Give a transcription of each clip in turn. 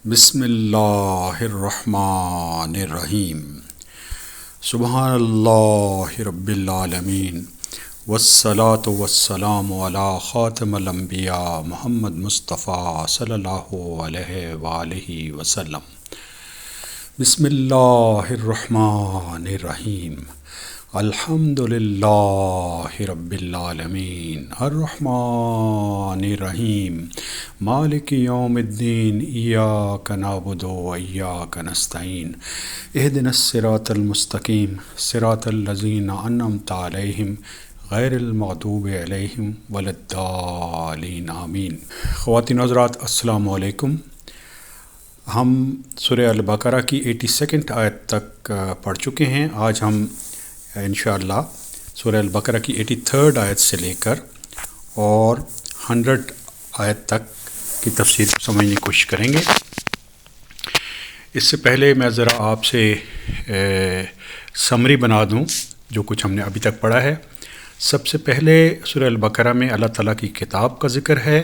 بسم اللہ الرحمن الرحیم۔ سبحان اللہ رب العالمین، والصلاة والسلام علی خاتم الانبیاء محمد مصطفیٰ صلی اللہ علیہ وآلہ وسلم۔ بسم اللہ الرحمن الرحیم۔ الحمد للہ رب العالمین، الرحمن الرحیم، مالک یوم الدین، ایاک نعبد و ایاک نستعین، اہدنا الصراط المستقیم، صراط الذین انعمت علیہم غیر المغضوب علیہم ولا الضالین، آمین۔ خواتین و حضرات، السلام علیکم۔ ہم سورہ البقرہ کی 82 آیت تک پڑھ چکے ہیں۔ آج ہم انشاءاللہ سورہ البقرہ کی 83 آیت سے لے کر اور 100 آیت تک کی تفسیر کو سمجھنے کی کوشش کریں گے۔ اس سے پہلے میں ذرا آپ سے سمری بنا دوں جو کچھ ہم نے ابھی تک پڑھا ہے۔ سب سے پہلے سورہ البقرہ میں اللہ تعالیٰ کی کتاب کا ذکر ہے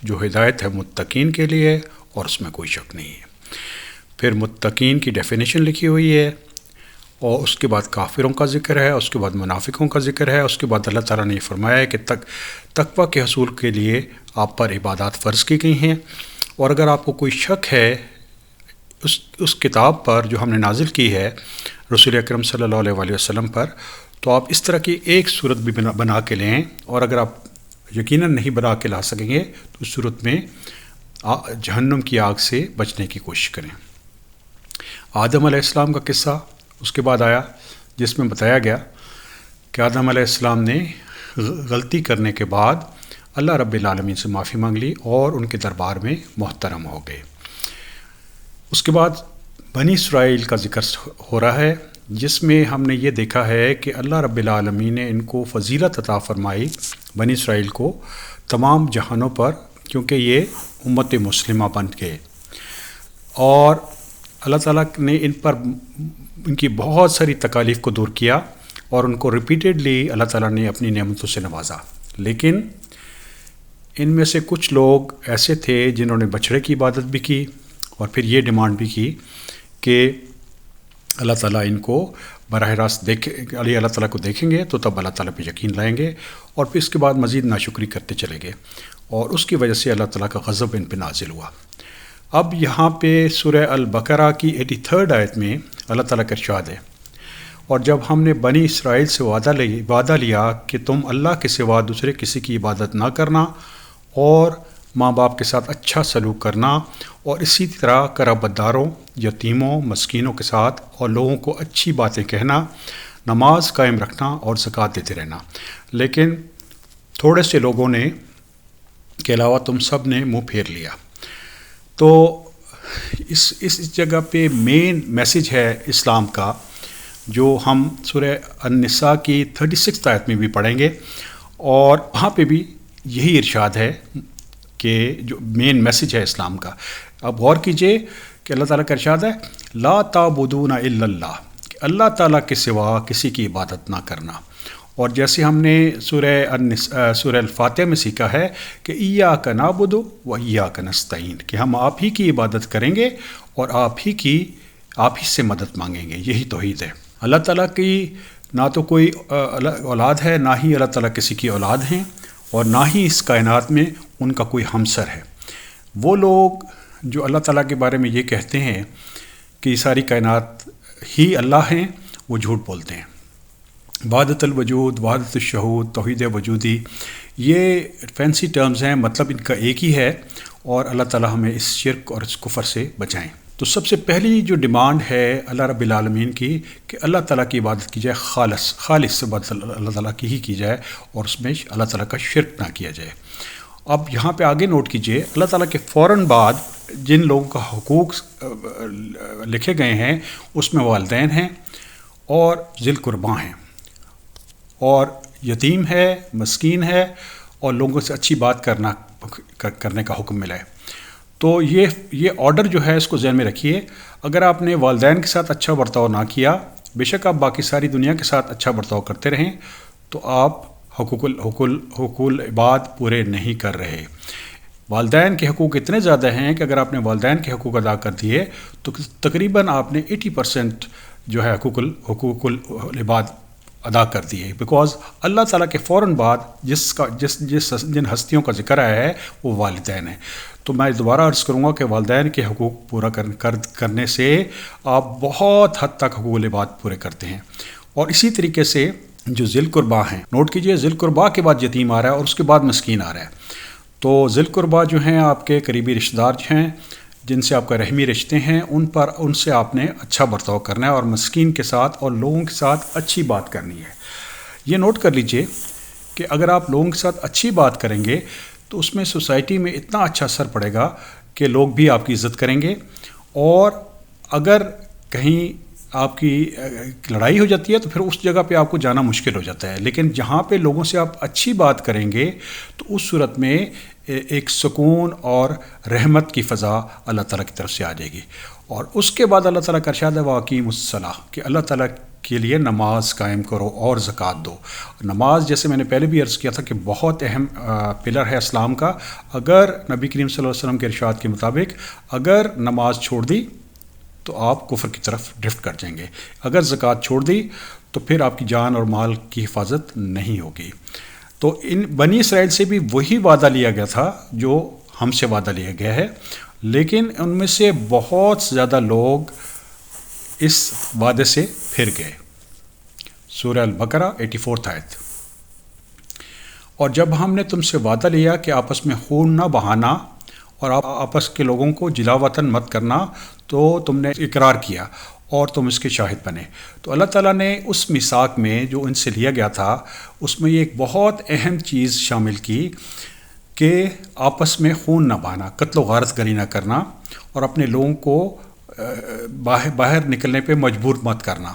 جو ہدایت ہے متقین کے لیے، اور اس میں کوئی شک نہیں ہے۔ پھر متقین کی ڈیفینیشن لکھی ہوئی ہے، اور اس کے بعد کافروں کا ذکر ہے، اس کے بعد منافقوں کا ذکر ہے، اس کے بعد اللہ تعالیٰ نے یہ فرمایا ہے کہ تقویٰ کے حصول کے لیے آپ پر عبادات فرض کی گئی ہیں، اور اگر آپ کو کوئی شک ہے اس کتاب پر جو ہم نے نازل کی ہے رسول اکرم صلی اللہ علیہ وسلم پر، تو آپ اس طرح کی ایک صورت بھی بنا کے لیں، اور اگر آپ یقیناً نہیں بنا کے لا سکیں گے تو اس صورت میں جہنم کی آگ سے بچنے کی کوشش کریں۔ آدم علیہ السلام کا قصہ اس کے بعد آیا، جس میں بتایا گیا کہ آدم علیہ السلام نے غلطی کرنے کے بعد اللہ رب العالمین سے معافی مانگ لی اور ان کے دربار میں محترم ہو گئے۔ اس کے بعد بنی اسرائیل کا ذکر ہو رہا ہے، جس میں ہم نے یہ دیکھا ہے کہ اللہ رب العالمین نے ان کو فضیلت عطا فرمائی، بنی اسرائیل کو، تمام جہانوں پر، کیونکہ یہ امت مسلمہ بن گئے، اور اللہ تعالیٰ نے ان کی بہت ساری تکالیف کو دور کیا، اور ان کو ریپیٹڈلی اللہ تعالیٰ نے اپنی نعمتوں سے نوازا۔ لیکن ان میں سے کچھ لوگ ایسے تھے جنہوں نے بچڑے کی عبادت بھی کی، اور پھر یہ ڈیمانڈ بھی کی کہ اللہ تعالیٰ ان کو براہ راست اللہ تعالیٰ کو دیکھیں گے تو تب اللہ تعالیٰ پہ یقین لائیں گے، اور پھر اس کے بعد مزید ناشکری کرتے چلے گئے، اور اس کی وجہ سے اللہ تعالیٰ کا غضب ان پہ نازل ہوا۔ اب یہاں پہ سورہ البقرہ کی 83 آیت میں اللہ تعالیٰ کا ارشاد ہے، اور جب ہم نے بنی اسرائیل سے وعدہ لیا کہ تم اللہ کے سوا دوسرے کسی کی عبادت نہ کرنا، اور ماں باپ کے ساتھ اچھا سلوک کرنا، اور اسی طرح قرابت داروں، یتیموں، مسکینوں کے ساتھ اور لوگوں کو اچھی باتیں کہنا، نماز قائم رکھنا اور زکوٰۃ دیتے رہنا، لیکن تھوڑے سے لوگوں نے کے علاوہ تم سب نے منہ پھیر لیا۔ تو اس جگہ پہ مین میسیج ہے اسلام کا، جو ہم سورہ النساء کی 36 آیت میں بھی پڑھیں گے، اور وہاں پہ بھی یہی ارشاد ہے کہ جو مین میسیج ہے اسلام کا۔ اب غور کیجئے کہ اللہ تعالیٰ کا ارشاد ہے لا تعبدون الا اللہ، کہ اللہ تعالیٰ کے سوا کسی کی عبادت نہ کرنا، اور جیسے ہم نے سورہ الفاتحہ میں سیکھا ہے کہ ایاک نعبد و ایاک نستعین، کہ ہم آپ ہی کی عبادت کریں گے اور آپ ہی سے مدد مانگیں گے، یہی توحید ہے۔ اللہ تعالیٰ کی نہ تو کوئی اولاد ہے، نہ ہی اللہ تعالیٰ کسی کی اولاد ہیں، اور نہ ہی اس کائنات میں ان کا کوئی ہمسر ہے۔ وہ لوگ جو اللہ تعالیٰ کے بارے میں یہ کہتے ہیں کہ یہ ساری کائنات ہی اللہ ہیں، وہ جھوٹ بولتے ہیں۔ وحدت الوجود، وحدت الشہود، توحید وجودی، یہ فینسی ٹرمز ہیں، مطلب ان کا ایک ہی ہے، اور اللہ تعالیٰ ہمیں اس شرک اور اس کفر سے بچائیں۔ تو سب سے پہلی جو ڈیمانڈ ہے اللہ رب العالمین کی کہ اللہ تعالیٰ کی عبادت کی جائے، خالص عبادت اللہ تعالیٰ کی ہی کی جائے، اور اس میں اللہ تعالیٰ کا شرک نہ کیا جائے۔ اب یہاں پہ آگے نوٹ کیجئے، اللہ تعالیٰ کے فوراً بعد جن لوگوں کا حقوق لکھے گئے ہیں اس میں والدین ہیں، اور ذی القربیٰ ہیں، اور یتیم ہے، مسکین ہے، اور لوگوں سے اچھی بات کرنے کا حکم ملا ہے۔ تو یہ آرڈر جو ہے اس کو ذہن میں رکھیے۔ اگر آپ نے والدین کے ساتھ اچھا برتاؤ نہ کیا، بے شک آپ باقی ساری دنیا کے ساتھ اچھا برتاؤ کرتے رہیں، تو آپ حقوق العباد پورے نہیں کر رہے۔ والدین کے حقوق اتنے زیادہ ہیں کہ اگر آپ نے والدین کے حقوق ادا کر دیے تو تقریباً آپ نے 80% جو ہے حقوق العباد ادا کر دیے، بیکاز اللہ تعالیٰ کے فوراً بعد جن ہستیوں کا ذکر آیا ہے وہ والدین ہیں۔ تو میں دوبارہ عرض کروں گا کہ والدین کے حقوق پورا کرنے سے آپ بہت حد تک حقوق العباد پورے کرتے ہیں۔ اور اسی طریقے سے جو ذی القربا ہیں، نوٹ کیجئے ذی القربا کے بعد یتیم آ رہا ہے اور اس کے بعد مسکین آ رہا ہے۔ تو ذی القربا جو ہیں آپ کے قریبی رشتہ دار ہیں، جن سے آپ کا رحمی رشتے ہیں، ان سے آپ نے اچھا برتاؤ کرنا ہے اور مسکین کے ساتھ اور لوگوں کے ساتھ اچھی بات کرنی ہے۔ یہ نوٹ کر لیجئے کہ اگر آپ لوگوں کے ساتھ اچھی بات کریں گے تو اس میں سوسائٹی میں اتنا اچھا اثر پڑے گا کہ لوگ بھی آپ کی عزت کریں گے، اور اگر کہیں آپ کی لڑائی ہو جاتی ہے تو پھر اس جگہ پہ آپ کو جانا مشکل ہو جاتا ہے، لیکن جہاں پہ لوگوں سے آپ اچھی بات کریں گے تو اس صورت میں ایک سکون اور رحمت کی فضا اللہ تعالیٰ کی طرف سے آ جائے گی۔ اور اس کے بعد اللہ تعالیٰ کا ارشاد ہے واقیم الصلاۃ، کہ اللہ تعالیٰ کے لیے نماز قائم کرو اور زکوٰۃ دو۔ نماز جیسے میں نے پہلے بھی عرض کیا تھا کہ بہت اہم پلر ہے اسلام کا۔ اگر نبی کریم صلی اللہ علیہ وسلم کے ارشاد کے مطابق اگر نماز چھوڑ دی تو آپ کفر کی طرف ڈرفٹ کر جائیں گے، اگر زکوٰۃ چھوڑ دی تو پھر آپ کی جان اور مال کی حفاظت نہیں ہوگی۔ تو ان بنی اسرائیل سے بھی وہی وعدہ لیا گیا تھا جو ہم سے وعدہ لیا گیا ہے، لیکن ان میں سے بہت زیادہ لوگ اس وعدے سے پھر گئے۔ سورہ البقرہ 84 آیت۔ اور جب ہم نے تم سے وعدہ لیا کہ آپس میں خون نہ بہانا اور آپس کے لوگوں کو جلا وطن مت کرنا، تو تم نے اقرار کیا اور تم اس کے شاہد بنے۔ تو اللہ تعالیٰ نے اس میثاق میں جو ان سے لیا گیا تھا اس میں یہ ایک بہت اہم چیز شامل کی کہ آپس میں خون نہ بہانا، قتل و غارت گری نہ کرنا، اور اپنے لوگوں کو باہر نکلنے پہ مجبور مت کرنا۔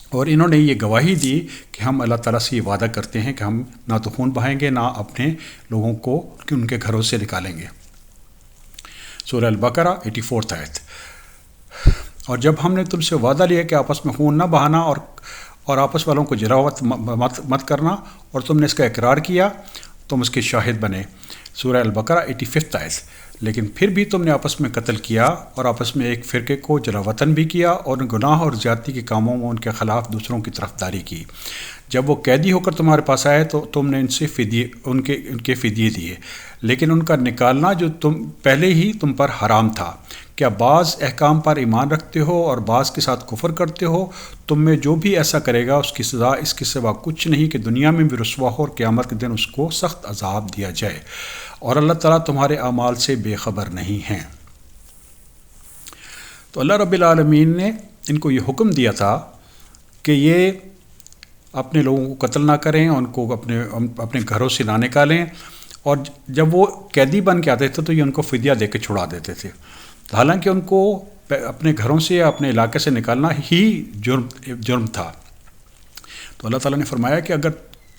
اور انہوں نے یہ گواہی دی کہ ہم اللہ تعالیٰ سے یہ وعدہ کرتے ہیں کہ ہم نہ تو خون بہائیں گے، نہ اپنے لوگوں کو ان کے گھروں سے نکالیں گے۔ سورہ البقرہ 84 آیت۔ اور جب ہم نے تم سے وعدہ لیا کہ آپس میں خون نہ بہانا اور آپس والوں کو جراوت مت کرنا، اور تم نے اس کا اقرار کیا، تم اس کے شاہد بنے۔ سورہ البقرہ 85 آیت۔ لیکن پھر بھی تم نے آپس میں قتل کیا اور آپس میں ایک فرقے کو جلا وطن بھی کیا، اور گناہ اور زیادتی کے کاموں میں ان کے خلاف دوسروں کی طرفداری کی۔ جب وہ قیدی ہو کر تمہارے پاس آئے تو تم نے ان سے ان کے فدیے دیے، لیکن ان کا نکالنا جو پہلے ہی تم پر حرام تھا۔ کیا بعض احکام پر ایمان رکھتے ہو اور بعض کے ساتھ کفر کرتے ہو؟ تم میں جو بھی ایسا کرے گا اس کی سزا اس کے سوا کچھ نہیں کہ دنیا میں بھی رسوا ہو اور قیامت کے دن اس کو سخت عذاب دیا جائے، اور اللہ تعالیٰ تمہارے اعمال سے بے خبر نہیں ہیں۔ تو اللہ رب العالمین نے ان کو یہ حکم دیا تھا کہ یہ اپنے لوگوں کو قتل نہ کریں، ان کو اپنے گھروں سے نہ نکالیں، اور جب وہ قیدی بن کے آتے تھے تو یہ ان کو فدیہ دے کے چھڑا دیتے تھے، حالانکہ ان کو اپنے گھروں سے یا اپنے علاقے سے نکالنا ہی جرم تھا۔ تو اللہ تعالیٰ نے فرمایا کہ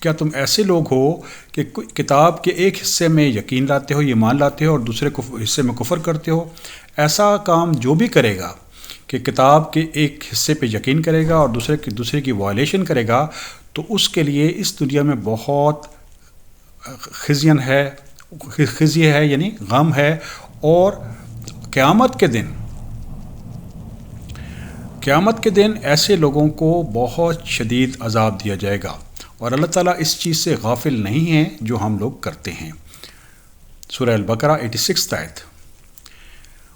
کیا تم ایسے لوگ ہو کہ کتاب کے ایک حصے میں یقین لاتے ہو، ایمان لاتے ہو، اور دوسرے حصے میں کفر کرتے ہو؟ ایسا کام جو بھی کرے گا کہ کتاب کے ایک حصے پہ یقین کرے گا اور دوسرے کی وائلیشن کرے گا، تو اس کے لیے اس دنیا میں بہت خزی ہے، یعنی غم ہے، اور قیامت کے دن ایسے لوگوں کو بہت شدید عذاب دیا جائے گا، اور اللہ تعالیٰ اس چیز سے غافل نہیں ہے جو ہم لوگ کرتے ہیں۔ سورہ البقرہ 86 آیت۔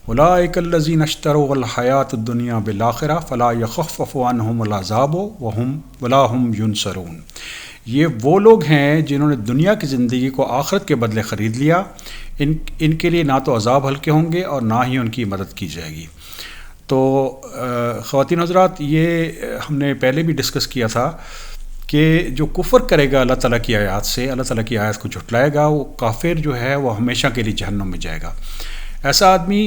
اولئک الذین اشتروا الحیاۃ الدنیا بالآخرہ فلا یخفف عنہم العذاب ولا هم ینصرون۔ یہ وہ لوگ ہیں جنہوں نے دنیا کی زندگی کو آخرت کے بدلے خرید لیا، ان کے لیے نہ تو عذاب ہلکے ہوں گے اور نہ ہی ان کی مدد کی جائے گی۔ تو خواتین حضرات، یہ ہم نے پہلے بھی ڈسکس کیا تھا کہ جو کفر کرے گا اللہ تعالیٰ کی آیات سے، اللہ تعالیٰ کی آیات کو جھٹلائے گا، وہ کافر جو ہے وہ ہمیشہ کے لیے جہنم میں جائے گا۔ ایسا آدمی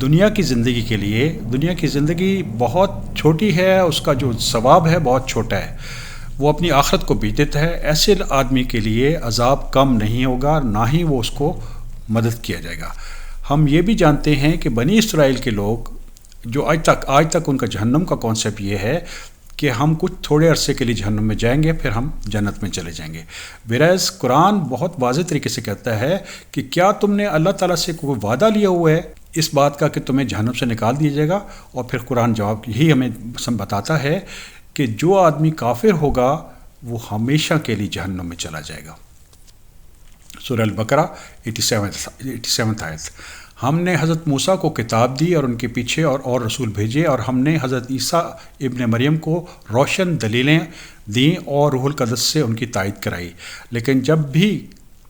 دنیا کی زندگی کے لیے، دنیا کی زندگی بہت چھوٹی ہے، اس کا جو ثواب ہے بہت چھوٹا ہے، وہ اپنی آخرت کو بیچ دیتا ہے۔ ایسے آدمی کے لیے عذاب کم نہیں ہوگا، نہ ہی وہ اس کو مدد کیا جائے گا۔ ہم یہ بھی جانتے ہیں کہ بنی اسرائیل کے لوگ جو آج تک ان کا جہنم کا کانسیپٹ یہ ہے کہ ہم کچھ تھوڑے عرصے کے لیے جہنم میں جائیں گے، پھر ہم جنت میں چلے جائیں گے۔ ویرائز قرآن بہت واضح طریقے سے کہتا ہے کہ کیا تم نے اللہ تعالیٰ سے کوئی وعدہ لیا ہوا ہے اس بات کا کہ تمہیں جہنم سے نکال دیا جائے گا؟ اور پھر قرآن جواب یہی ہمیں بتاتا ہے کہ جو آدمی کافر ہوگا وہ ہمیشہ کے لیے جہنم میں چلا جائے گا۔ سورہ البقرہ 87 آیت۔ ہم نے حضرت موسیٰ کو کتاب دی اور ان کے پیچھے اور رسول بھیجے، اور ہم نے حضرت عیسیٰ ابن مریم کو روشن دلیلیں دیں اور روح القدس سے ان کی تائید کرائی، لیکن جب بھی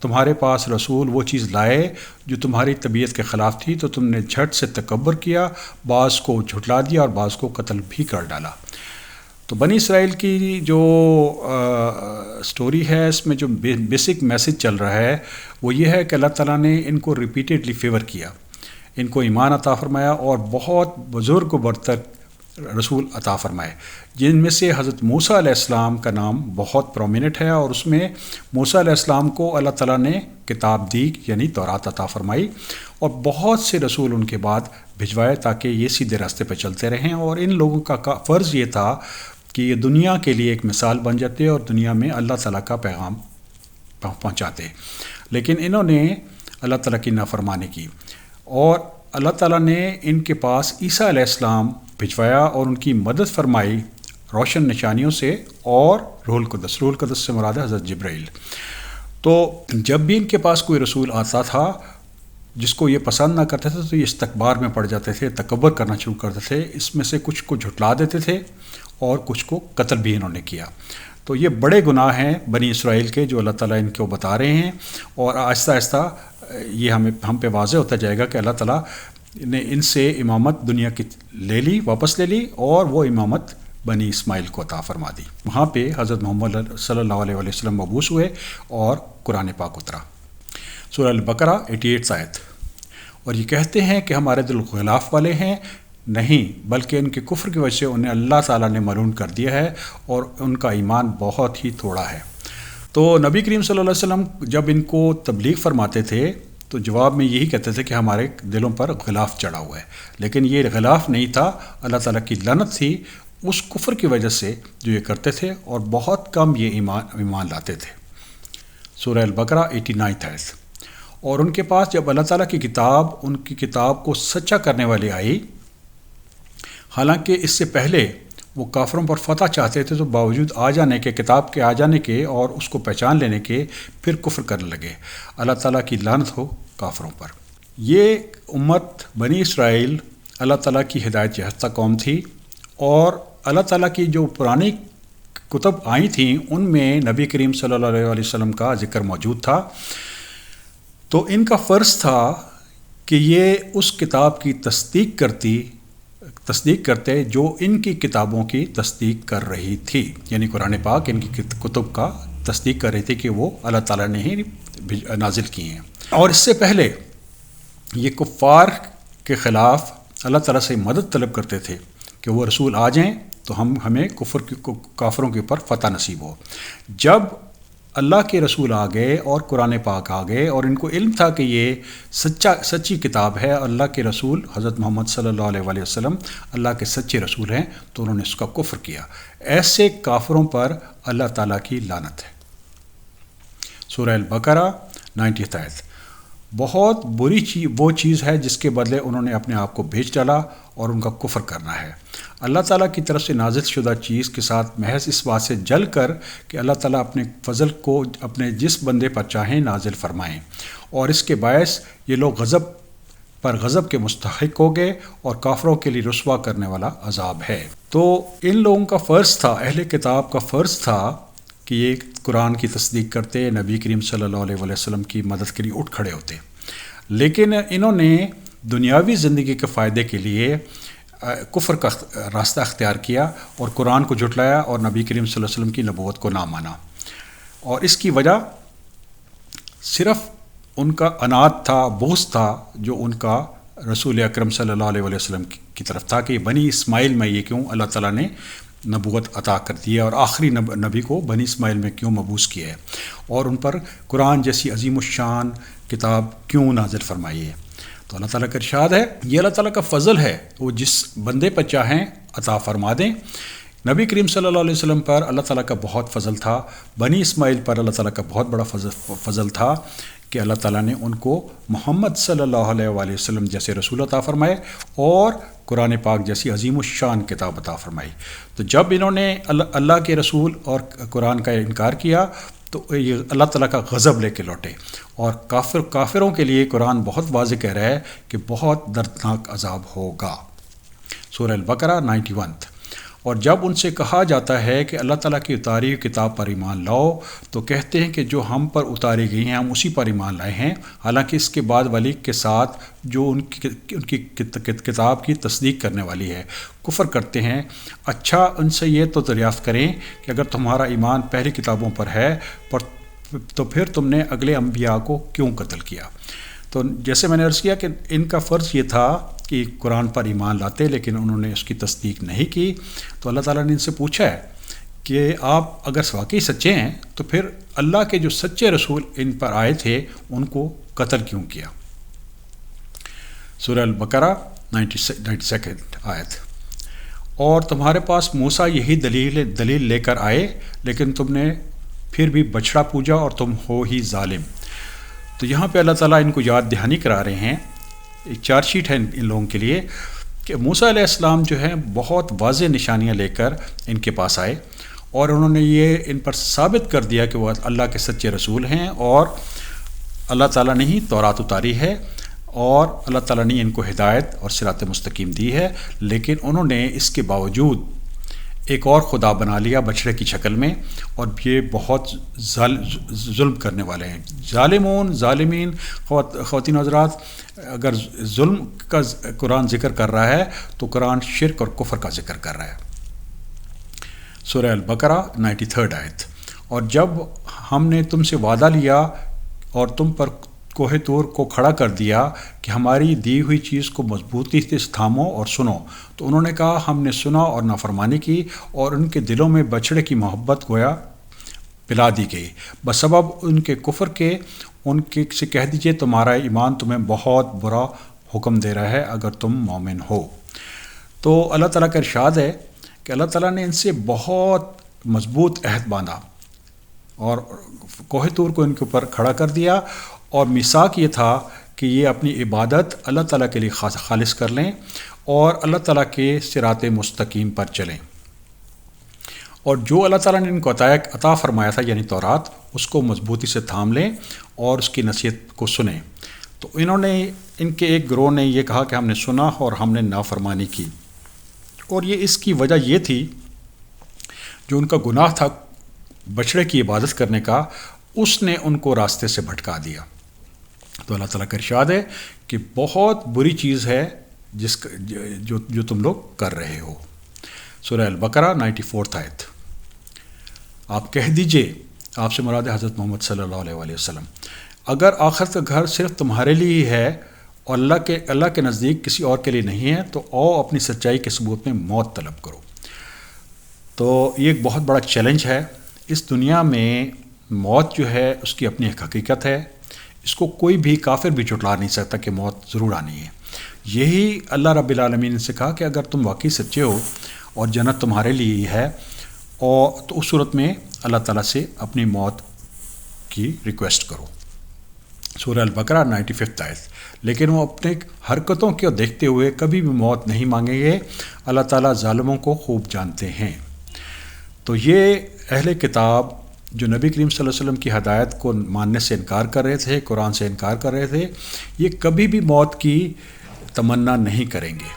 تمہارے پاس رسول وہ چیز لائے جو تمہاری طبیعت کے خلاف تھی تو تم نے جھٹ سے تکبر کیا، بعض کو جھٹلا دیا اور بعض کو قتل بھی کر ڈالا۔ تو بنی اسرائیل کی جو سٹوری ہے، اس میں جو بیسک میسج چل رہا ہے وہ یہ ہے کہ اللہ تعالیٰ نے ان کو ریپیٹیڈلی فیور کیا، ان کو ایمان عطا فرمایا اور بہت بزرگ و برتر رسول عطا فرمائے، جن میں سے حضرت موسیٰ علیہ السلام کا نام بہت پرومیننٹ ہے، اور اس میں موسیٰ علیہ السلام کو اللہ تعالیٰ نے کتاب دی یعنی تورات عطا فرمائی، اور بہت سے رسول ان کے بعد بھجوائے تاکہ یہ سیدھے راستے پہ چلتے رہیں، اور ان لوگوں کا فرض یہ تھا کہ یہ دنیا کے لیے ایک مثال بن جاتے اور دنیا میں اللہ تعالیٰ کا پیغام پہنچاتے، لیکن انہوں نے اللہ تعالیٰ کی نافرمانی کی، اور اللہ تعالیٰ نے ان کے پاس عیسیٰ علیہ السلام بھجوایا اور ان کی مدد فرمائی روشن نشانیوں سے اور روح القدس سے مراد ہے حضرت جبرائیل۔ تو جب بھی ان کے پاس کوئی رسول آتا تھا جس کو یہ پسند نہ کرتے تھے تو یہ استکبار میں پڑ جاتے تھے، تکبر کرنا شروع کرتے تھے، اس میں سے کچھ کو جھٹلا دیتے تھے اور کچھ کو قتل بھی انہوں نے کیا۔ تو یہ بڑے گناہ ہیں بنی اسرائیل کے جو اللہ تعالیٰ ان کو بتا رہے ہیں، اور آہستہ آہستہ یہ ہم پہ واضح ہوتا جائے گا کہ اللہ تعالیٰ نے ان سے امامت دنیا کی واپس لے لی، اور وہ امامت بنی اسماعیل کو عطا فرما دی۔ وہاں پہ حضرت محمد صلی اللہ علیہ وسلم مبعوث ہوئے اور قرآن پاک اترا۔ سورہ البقرہ 88 آیت۔ اور یہ کہتے ہیں کہ ہمارے دل غلاف والے ہیں، نہیں بلکہ ان کے کفر کی وجہ سے انہیں اللہ تعالیٰ نے ملعون کر دیا ہے اور ان کا ایمان بہت ہی تھوڑا ہے۔ تو نبی کریم صلی اللہ علیہ وسلم جب ان کو تبلیغ فرماتے تھے تو جواب میں یہی کہتے تھے کہ ہمارے دلوں پر غلاف چڑھا ہوا ہے، لیکن یہ غلاف نہیں تھا، اللہ تعالیٰ کی لعنت تھی اس کفر کی وجہ سے جو یہ کرتے تھے، اور بہت کم یہ ایمان لاتے تھے۔ سورہ البقرہ 89 آیت۔ اور ان کے پاس جب اللہ تعالیٰ کی کتاب ان کی کتاب کو سچا کرنے والی آئی، حالانکہ اس سے پہلے وہ کافروں پر فتح چاہتے تھے تو باوجود کتاب کے آ جانے کے اور اس کو پہچان لینے کے پھر کفر کرنے لگے۔ اللہ تعالیٰ کی لعنت ہو کافروں پر۔ یہ امت بنی اسرائیل اللہ تعالیٰ کی ہدایت یافتہ قوم تھی، اور اللہ تعالیٰ کی جو پرانی کتب آئی تھیں ان میں نبی کریم صلی اللہ علیہ وسلم کا ذکر موجود تھا، تو ان کا فرض تھا کہ یہ اس کتاب کی تصدیق کرتے جو ان کی کتابوں کی تصدیق کر رہی تھی، یعنی قرآن پاک ان کی کتب کا تصدیق کر رہی تھی کہ وہ اللہ تعالیٰ نے ہی نازل کی ہیں۔ اور اس سے پہلے یہ کفار کے خلاف اللہ تعالیٰ سے مدد طلب کرتے تھے کہ وہ رسول آ جائیں تو ہمیں کافروں کے اوپر فتح نصیب ہو۔ جب اللہ کے رسول آ گئے اور قرآن پاک آ گئے اور ان کو علم تھا کہ یہ سچی کتاب ہے، اللہ کے رسول حضرت محمد صلی اللہ علیہ وسلم اللہ کے سچے رسول ہیں، تو انہوں نے اس کا کفر کیا۔ ایسے کافروں پر اللہ تعالیٰ کی لعنت ہے۔ سورہ البقرہ 90 آیت۔ بہت بری وہ چیز ہے جس کے بدلے انہوں نے اپنے آپ کو بیچ ڈالا اور ان کا کفر کرنا ہے۔ اللہ تعالیٰ کی طرف سے نازل شدہ چیز کے ساتھ محض اس بات سے جل کر کہ اللہ تعالیٰ اپنے فضل کو اپنے جس بندے پر چاہیں نازل فرمائیں، اور اس کے باعث یہ لوگ غضب کے مستحق ہو گئے اور کافروں کے لیے رسوا کرنے والا عذاب ہے۔ تو ان لوگوں کا فرض تھا، اہل کتاب کا فرض تھا کہ یہ قرآن کی تصدیق کرتے، نبی کریم صلی اللہ علیہ وسلم کی مدد کے لیے اٹھ کھڑے ہوتے، لیکن انہوں نے دنیاوی زندگی کے فائدے کے لیے کفر کا راستہ اختیار کیا اور قرآن کو جھٹلایا اور نبی کریم صلی اللہ علیہ وسلم کی نبوت کو نہ مانا، اور اس کی وجہ صرف ان کا عناد تھا، بغض تھا جو ان کا رسول اکرم صلی اللہ علیہ وسلم کی طرف تھا کہ بنی اسماعیل میں یہ کیوں اللہ تعالیٰ نے نبوت عطا کر دی ہے اور آخری نبی کو بنی اسماعیل میں کیوں مبعوث کیا ہے، اور ان پر قرآن جیسی عظیم الشان کتاب کیوں نازل فرمائی ہے۔ تو اللہ تعالیٰ کا ارشاد ہے، یہ اللہ تعالیٰ کا فضل ہے، وہ جس بندے پر چاہیں عطا فرما دیں، نبی کریم صلی اللہ علیہ وسلم پر اللہ تعالیٰ کا بہت فضل تھا، بنی اسماعیل پر اللہ تعالیٰ کا بہت بڑا فضل تھا کہ اللہ تعالیٰ نے ان کو محمد صلی اللہ علیہ وآلہ وسلم جیسے رسول عطا فرمائے اور قرآن پاک جیسی عظیم الشان کتاب عطا فرمائی۔ تو جب انہوں نے اللہ کے رسول اور قرآن کا انکار کیا تو یہ اللہ تعالیٰ کا غضب لے کے لوٹے، اور کافروں کے لیے قرآن بہت واضح کہہ رہا ہے کہ بہت دردناک عذاب ہوگا۔ سورہ البقرہ 91۔ اور جب ان سے کہا جاتا ہے کہ اللہ تعالیٰ کی اتاری ہوئی کتاب پر ایمان لاؤ تو کہتے ہیں کہ جو ہم پر اتاری گئی ہیں ہم اسی پر ایمان لائے ہیں، حالانکہ اس کے بعد والی کے ساتھ جو ان کی کتاب کی تصدیق کرنے والی ہے کفر کرتے ہیں۔ اچھا ان سے یہ تو دریافت کریں کہ اگر تمہارا ایمان پہلی کتابوں پر ہے تو پھر تم نے اگلے انبیاء کو کیوں قتل کیا؟ تو جیسے میں نے عرض کیا کہ ان کا فرض یہ تھا کہ قرآن پر ایمان لاتے، لیکن انہوں نے اس کی تصدیق نہیں کی، تو اللہ تعالیٰ نے ان سے پوچھا ہے کہ آپ اگر واقعی سچے ہیں تو پھر اللہ کے جو سچے رسول ان پر آئے تھے ان کو قتل کیوں کیا؟ سورہ البقرہ 92 آیت۔ اور تمہارے پاس موسیٰ یہی دلیل لے کر آئے، لیکن تم نے پھر بھی بچڑا پوجا اور تم ہو ہی ظالم۔ تو یہاں پہ اللہ تعالیٰ ان کو یاد دہانی کرا رہے ہیں، ایک چارج شیٹ ہے ان لوگوں کے لیے کہ موسیٰ علیہ السلام جو ہیں بہت واضح نشانیاں لے کر ان کے پاس آئے، اور انہوں نے یہ ان پر ثابت کر دیا کہ وہ اللہ کے سچے رسول ہیں اور اللہ تعالیٰ نے ہی تورات اتاری ہے اور اللہ تعالیٰ نے ان کو ہدایت اور صراط مستقیم دی ہے، لیکن انہوں نے اس کے باوجود ایک اور خدا بنا لیا بچڑے کی شکل میں، اور یہ بہت ظلم کرنے والے ہیں۔ ظالمین خواتین حضرات، اگر ظلم کا قرآن ذکر کر رہا ہے تو قرآن شرک اور کفر کا ذکر کر رہا ہے۔ سورہ البقرہ 93 آیت۔ اور جب ہم نے تم سے وعدہ لیا اور تم پر کوہ طور کو کھڑا کر دیا کہ ہماری دی ہوئی چیز کو مضبوطی سے تھامو اور سنو، تو انہوں نے کہا ہم نے سنا اور نافرمانی کی، اور ان کے دلوں میں بچڑے کی محبت گویا پلا دی گئی بسبب ان کے کفر کے۔ ان کے سے کہہ دیجئے تمہارا ایمان تمہیں بہت برا حکم دے رہا ہے اگر تم مومن ہو۔ تو اللہ تعالیٰ کا ارشاد ہے کہ اللہ تعالیٰ نے ان سے بہت مضبوط عہد باندھا اور کوہ طور کو ان کے اوپر کھڑا کر دیا، اور میثاق یہ تھا کہ یہ اپنی عبادت اللہ تعالیٰ کے لیے خالص کر لیں اور اللہ تعالیٰ کے صراط مستقیم پر چلیں، اور جو اللہ تعالیٰ نے ان کو عطا فرمایا تھا یعنی تورات، اس کو مضبوطی سے تھام لیں اور اس کی نصیحت کو سنیں۔ تو ان کے ایک گروہ نے یہ کہا کہ ہم نے سنا اور ہم نے نافرمانی کی، اور یہ اس کی وجہ یہ تھی جو ان کا گناہ تھا بچڑے کی عبادت کرنے کا، اس نے ان کو راستے سے بھٹکا دیا۔ تو اللہ تعالیٰ کا ارشاد ہے کہ بہت بری چیز ہے جو تم لوگ کر رہے ہو۔ سورہ البقرہ 94 آیت۔ آپ کہہ دیجئے، آپ سے مراد حضرت محمد صلی اللہ علیہ وآلہ وسلم، اگر آخرت کا گھر صرف تمہارے لیے ہی ہے اور اللہ کے نزدیک کسی اور کے لیے نہیں ہے تو آؤ اپنی سچائی کے ثبوت میں موت طلب کرو۔ تو یہ ایک بہت بڑا چیلنج ہے۔ اس دنیا میں موت جو ہے اس کی اپنی ایک حقیقت ہے، اس کو کوئی بھی کافر بھی جھٹلا نہیں سکتا کہ موت ضرور آنی ہے۔ یہی اللہ رب العالمین سے کہا کہ اگر تم واقعی سچے ہو اور جنت تمہارے لیے ہی ہے، اور تو اس صورت میں اللہ تعالیٰ سے اپنی موت کی ریکویسٹ کرو۔ سورہ البقرہ 95 آیت۔ لیکن وہ اپنے حرکتوں کو دیکھتے ہوئے کبھی بھی موت نہیں مانگیں گے، اللہ تعالیٰ ظالموں کو خوب جانتے ہیں۔ تو یہ اہل کتاب جو نبی کریم صلی اللہ علیہ وسلم کی ہدایت کو ماننے سے انکار کر رہے تھے، قرآن سے انکار کر رہے تھے، یہ کبھی بھی موت کی تمنا نہیں کریں گے۔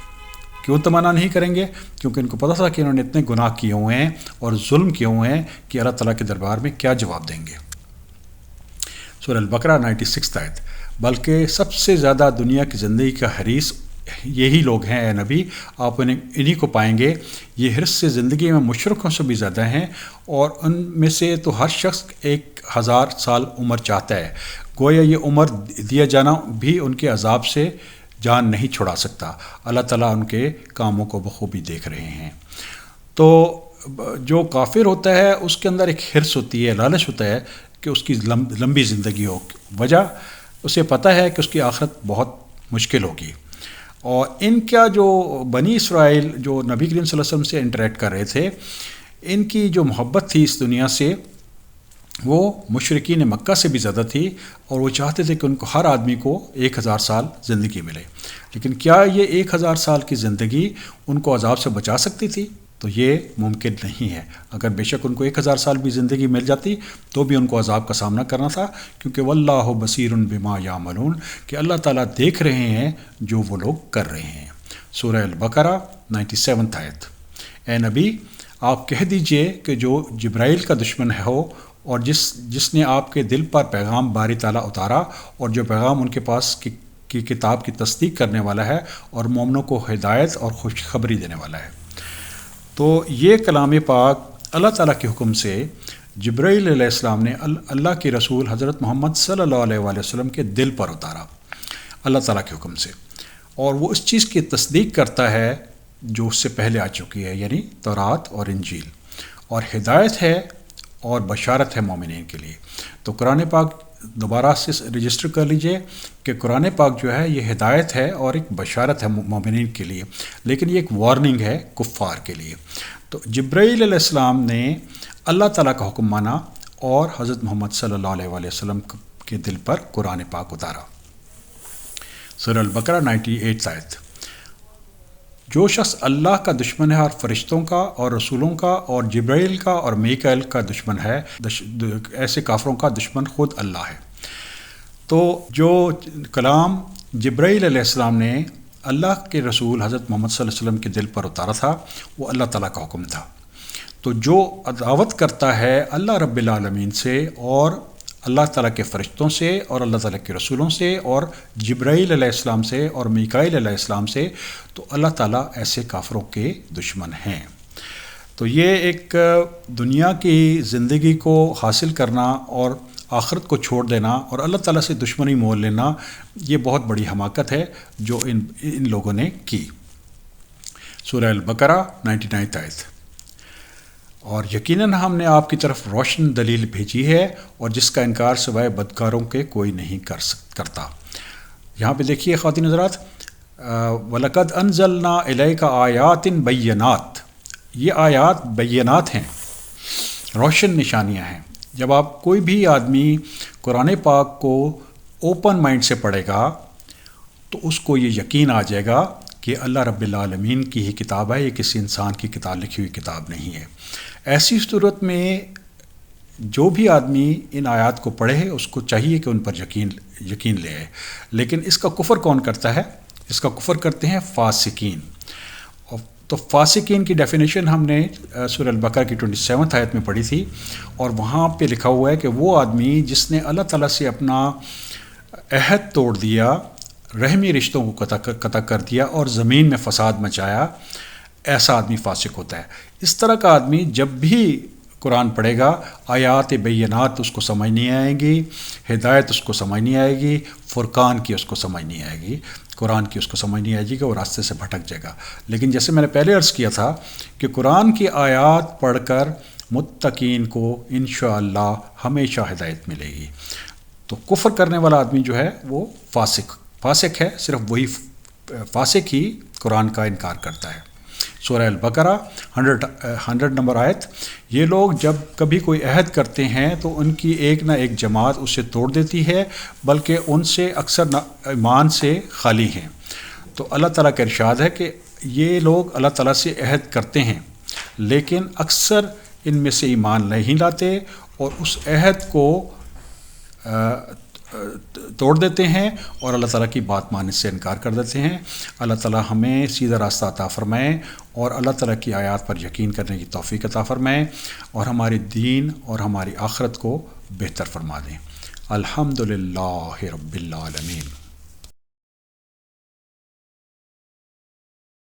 کیوں تمنا نہیں کریں گے؟ کیونکہ ان کو پتہ تھا کہ انہوں نے اتنے گناہ کیے ہوئے ہیں اور ظلم کیے ہوئے ہیں کہ اللہ تعالیٰ کے دربار میں کیا جواب دیں گے۔ سورہ البقرہ 96 آیت۔ بلکہ سب سے زیادہ دنیا کی زندگی کا حریص یہی لوگ ہیں اے نبی، آپ انہی کو پائیں گے۔ یہ حرص سے زندگی میں مشرکوں سے بھی زیادہ ہیں، اور ان میں سے تو ہر شخص 1000 سال عمر چاہتا ہے، گویا یہ عمر دیا جانا بھی ان کے عذاب سے جان نہیں چھڑا سکتا۔ اللہ تعالیٰ ان کے کاموں کو بخوبی دیکھ رہے ہیں۔ تو جو کافر ہوتا ہے اس کے اندر ایک حرص ہوتی ہے، لالچ ہوتا ہے کہ اس کی لمبی زندگی ہو، وجہ اسے پتہ ہے کہ اس کی آخرت بہت مشکل ہوگی، اور ان کا جو بنی اسرائیل جو نبی کریم صلی اللہ علیہ وسلم سے انٹریکٹ کر رہے تھے، ان کی جو محبت تھی اس دنیا سے وہ مشرکین مکہ سے بھی زیادہ تھی، اور وہ چاہتے تھے کہ ان کو ہر آدمی کو 1000 سال زندگی ملے. لیکن کیا یہ 1000 سال کی زندگی ان کو عذاب سے بچا سکتی تھی؟ تو یہ ممکن نہیں ہے. اگر بے شک ان کو 1000 سال بھی زندگی مل جاتی تو بھی ان کو عذاب کا سامنا کرنا تھا، کیونکہ واللہ بصیر بما یعملون، کہ اللہ تعالیٰ دیکھ رہے ہیں جو وہ لوگ کر رہے ہیں. سورہ البقرہ 97 آیت. اے نبی آپ کہہ دیجئے کہ جو جبرائیل کا دشمن ہو اور جس نے آپ کے دل پر پیغام باری تعالیٰ اتارا، اور جو پیغام ان کے پاس کی کتاب کی تصدیق کرنے والا ہے اور مومنوں کو ہدایت اور خوشخبری دینے والا ہے. تو یہ کلام پاک اللہ تعالیٰ کے حکم سے جبرائیل علیہ السلام نے اللہ کے رسول حضرت محمد صلی اللہ علیہ وآلہ وسلم کے دل پر اتارا اللہ تعالیٰ کے حکم سے، اور وہ اس چیز کی تصدیق کرتا ہے جو اس سے پہلے آ چکی ہے، یعنی تورات اور انجیل، اور ہدایت ہے اور بشارت ہے مومنین کے لیے. تو قرآن پاک دوبارہ سے رجسٹر کر لیجئے کہ قرآن پاک جو ہے یہ ہدایت ہے اور ایک بشارت ہے مومنین کے لیے، لیکن یہ ایک وارننگ ہے کفار کے لیے. تو جبرائیل علیہ السلام نے اللہ تعالیٰ کا حکم مانا اور حضرت محمد صلی اللہ علیہ وآلہ وسلم کے دل پر قرآن پاک اتارا. سورہ البقرہ 98 آیت. جو شخص اللہ کا دشمن ہے اور فرشتوں کا اور رسولوں کا اور جبرائیل کا اور میکائیل کا دشمن ہے، ایسے کافروں کا دشمن خود اللہ ہے. تو جو کلام جبرائیل علیہ السلام نے اللہ کے رسول حضرت محمد صلی اللہ علیہ وسلم کے دل پر اتارا تھا وہ اللہ تعالیٰ کا حکم تھا. تو جو دعوت کرتا ہے اللہ رب العالمین سے اور اللہ تعالیٰ کے فرشتوں سے اور اللہ تعالیٰ کے رسولوں سے اور جبرائیل علیہ السلام سے اور میکائیل علیہ السلام سے، تو اللہ تعالیٰ ایسے کافروں کے دشمن ہیں. تو یہ ایک دنیا کی زندگی کو حاصل کرنا اور آخرت کو چھوڑ دینا اور اللہ تعالیٰ سے دشمنی مول لینا، یہ بہت بڑی حماقت ہے جو ان لوگوں نے کی. سورہ البقرہ 99 آیت. اور یقیناً ہم نے آپ کی طرف روشن دلیل بھیجی ہے اور جس کا انکار سوائے بدکاروں کے کوئی نہیں کرتا. یہاں پہ دیکھیے خواتین حضرات، وَلَقَدْ أَنزَلْنَا إِلَيْكَ آيَاتٍ بَيِّنَاتٍ، یہ آیات بینات ہیں، روشن نشانیاں ہیں. جب آپ کوئی بھی آدمی قرآن پاک کو اوپن مائنڈ سے پڑھے گا تو اس کو یہ یقین آ جائے گا کہ اللہ رب العالمین کی ہی کتاب ہے، یہ کسی انسان کی کتاب لکھی ہوئی کتاب نہیں ہے. ایسی صورت میں جو بھی آدمی ان آیات کو پڑھے اس کو چاہیے کہ ان پر یقین لے آئے. لیکن اس کا کفر کون کرتا ہے؟ اس کا کفر کرتے ہیں فاسقین. تو فاسقین کی ڈیفینیشن ہم نے سورہ البقرہ کی 27 آیت میں پڑھی تھی، اور وہاں پہ لکھا ہوا ہے کہ وہ آدمی جس نے اللہ تعالیٰ سے اپنا عہد توڑ دیا، رحمی رشتوں کو قطع کر دیا اور زمین میں فساد مچایا، ایسا آدمی فاسق ہوتا ہے. اس طرح کا آدمی جب بھی قرآن پڑھے گا، آیات بینات اس کو سمجھ نہیں آئیں گی، ہدایت اس کو سمجھ نہیں آئے گی، فرقان کی اس کو سمجھ نہیں آئے گی، قرآن کی اس کو سمجھ نہیں آئے گی کہ وہ راستے سے بھٹک جائے گا. لیکن جیسے میں نے پہلے عرض کیا تھا کہ قرآن کی آیات پڑھ کر متقین کو انشاءاللہ ہمیشہ ہدایت ملے گی. تو کفر کرنے والا آدمی جو ہے وہ فاسق ہے، صرف وہی فاسق ہی قرآن کا انکار کرتا ہے. سورہ البقرہ 100 نمبر آیت. یہ لوگ جب کبھی کوئی عہد کرتے ہیں تو ان کی ایک نہ ایک جماعت اسے توڑ دیتی ہے، بلکہ ان سے اکثر ایمان سے خالی ہیں. تو اللہ تعالیٰ کا ارشاد ہے کہ یہ لوگ اللہ تعالیٰ سے عہد کرتے ہیں لیکن اکثر ان میں سے ایمان نہیں لاتے اور اس عہد کو توڑ دیتے ہیں اور اللہ تعالیٰ کی بات ماننے سے انکار کر دیتے ہیں. اللہ تعالیٰ ہمیں سیدھا راستہ عطا فرمائے اور اللہ تعالیٰ کی آیات پر یقین کرنے کی توفیق عطا فرمائے اور ہمارے دین اور ہماری آخرت کو بہتر فرما دیں. الحمدللہ رب العالمین.